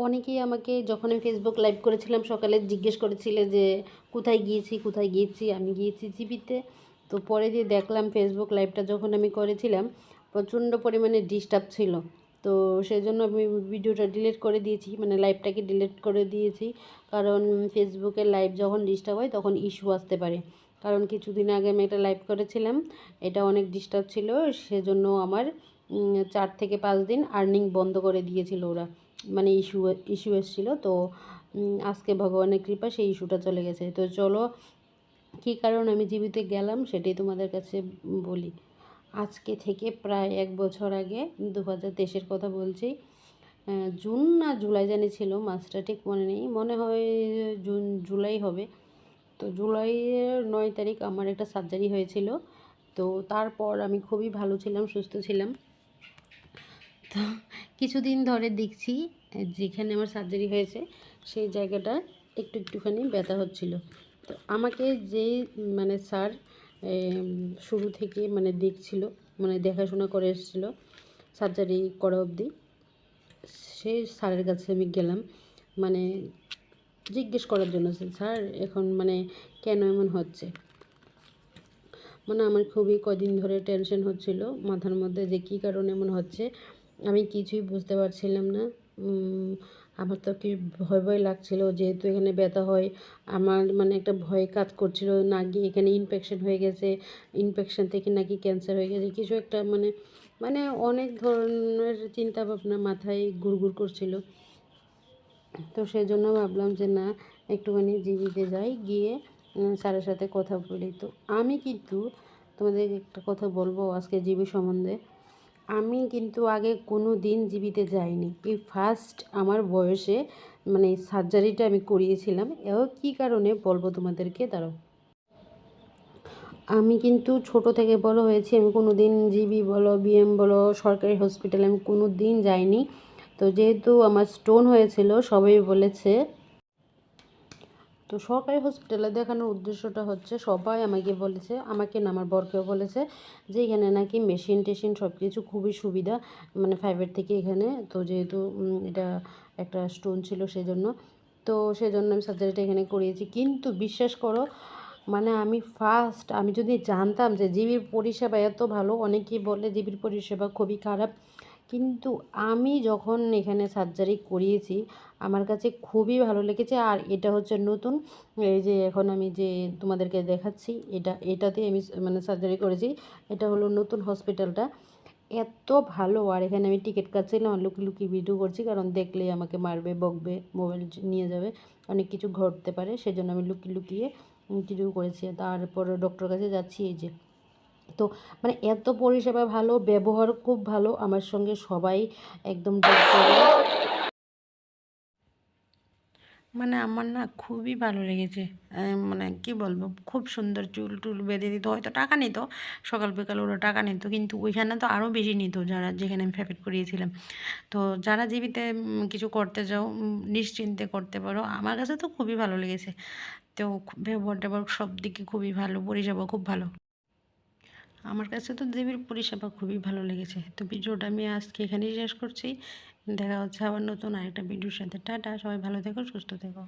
অনেকেই আমাকে যখন আমি ফেসবুক লাইভ করেছিলাম সকালে জিজ্ঞেস করেছিলে যে কোথায় গিয়েছি। আমি গিয়েছি জিবিতে। তো পরে দিয়ে দেখলাম ফেসবুক লাইভটা যখন আমি করেছিলাম প্রচণ্ড পরিমাণে ডিস্টার্ব ছিল। তো সেজন্য আমি ভিডিওটা ডিলিট করে দিয়েছি, মানে লাইভটাকে ডিলিট করে দিয়েছি। কারণ ফেসবুকের লাইভ যখন ডিস্টার্ব হয় তখন ইস্যু আসতে পারে। কারণ কিছুদিন আগে আমি একটা লাইভ করেছিলাম, এটা অনেক ডিস্টার্ব ছিল, সেজন্য আমার 4 থেকে 5 দিন আর্নিং বন্ধ করে দিয়েছিল ওরা, মানে ইস্যু এসেছিলো। তো আজকে ভগবানের কৃপা সেই ইস্যুটা চলে গেছে। তো চলো কী কারণ আমি জীবিতে গেলাম সেটাই তোমাদের কাছে বলি। আজকে থেকে প্রায় 1 বছর আগে 2023-এর কথা বলছি, জুন না জুলাই জানি ছিল, মাসটা ঠিক মনে নেই, মনে হয় জুলাই হবে। তো জুলাইয়ের 9 তারিখ আমার একটা সার্জারি হয়েছিল। তো তারপর আমি খুবই ভালো ছিলাম, সুস্থ ছিলাম। তো কিছুদিন ধরে দেখছি যেখানে আমার সার্জারি হয়েছে সেই জায়গাটা একটুখানি ব্যথা হচ্ছিল। তো আমাকে যেই মানে স্যার শুরু থেকে মানে দেখছিল, মানে দেখাশোনা করে এসেছিল সার্জারি করা অবধি, সেই স্যারের কাছে আমি গেলাম মানে জিজ্ঞেস করার জন্য, স্যার এখন মানে কেন এমন হচ্ছে। মানে আমার খুবই কদিন ধরে টেনশন হচ্ছিল মাথার মধ্যে যে কী কারণে এমন হচ্ছে, আমি কিছুই বুঝতে পারছিলাম না। আমার তো কি ভয় লাগছিল, যেহেতু এখানে ব্যথা হয়। আমার মানে একটা ভয় কাজ করছিল, নাকি এখানে ইনফেকশন হয়ে গেছে, ইনফেকশন থেকে নাকি ক্যান্সার হয়ে গেছে, কিছু একটা মানে মানে অনেক ধরনের চিন্তা ভাবনা মাথায় ঘুরঘুর করছিল। তো সেই জন্য ভাবলাম যে না, একটুখানি জিবিতে যাই, গিয়ে স্যারের সাথে কথা বলি। তো আমি কিন্তু তোমাদের একটা কথা বলবো আজকে জিবি সম্বন্ধে। আমি কিন্তু আগে কোনো দিন জিবিতে যাইনি, এই ফার্স্ট আমার বয়সে মানে সার্জারিটা আমি করিয়েছিলাম। এও কী কারণে বলবো তোমাদেরকে, দাঁড়াও। আমি কিন্তু ছোট থেকে বড় হয়েছি, আমি কোনো দিন জিবি বলো, বিএম বলো, সরকারি হসপিটালে আমি কোনো দিন যাইনি। তো যেহেতু আমার স্টোন হয়েছিল সবাই বলেছে, তো সরকারি হসপিটালে দেখানোর উদ্দেশ্যটা হচ্ছে, সবাই আমাকে বলেছে, আমাকে না আমার বরকেও বলেছে যে এখানে নাকি মেশিন টেশিন সব কিছু খুবই সুবিধা, মানে প্রাইভেট থেকে এখানে। তো যেহেতু এটা একটা স্টোন ছিল সেজন্য, তো সেজন্য আমি সার্জারিটা এখানে করিয়েছি। কিন্তু বিশ্বাস করো, মানে আমি যদি জানতাম যে জিবির পরিষেবা এত ভালো, অনেকেই বলে জিবির পরিষেবা খুবই খারাপ, কিন্তু আমি যখন এখানে সার্জারি করিয়েছি আমার কাছে খুবই ভালো লেগেছে। আর এটা হচ্ছে নতুন, এই যে এখন আমি যে তোমাদেরকে দেখাচ্ছি, এটাতে আমি মানে সার্জারি করেছি। এটা হলো নতুন হসপিটালটা, এত ভালো। আর এখানে আমি টিকিট কাটছিলাম, লুকিয়ে ভিডিও করছি, কারণ দেখলেই আমাকে মারবে, বকবে, মোবাইল নিয়ে যাবে, অনেক কিছু ঘটতে পারে, সেজন্য আমি লুকিয়ে ভিডিও করেছি। তারপর ডক্টরের কাছে যাচ্ছি, এই যে। তো মানে এত পরিষেবা ভালো, ব্যবহার খুব ভালো আমার সঙ্গে সবাই, একদম ডক্টর, মানে আমার না খুবই ভালো লেগেছে। মানে কি বলবো, খুব সুন্দর, চুল টুল বেঁধে দিত, হয়তো টাকা নিত, সকাল বিকাল ওরা টাকা নিত, কিন্তু ওইখানে তো আরও বেশি নিত যেখানে আমি ফেভারিট করিয়েছিলাম। তো যারা জীবিতে কিছু করতে যাও নিশ্চিন্তে করতে পারো, আমার কাছে তো খুবই ভালো লেগেছে। তো ব্যবহার ট্যাবহার সব দিকে খুবই ভালো, পরিষেবা খুব ভালো। আমার কাছে তো জিবির পরিষেবা খুবই ভালো লেগেছে। তো ভিডিওটা আমি আজকে এখানেই শেষ করছি। দেখা হচ্ছে আবার নতুন আরেকটা ভিডিওর সাথে। টাটা, সবাই ভালো থেকো, সুস্থ থেকো।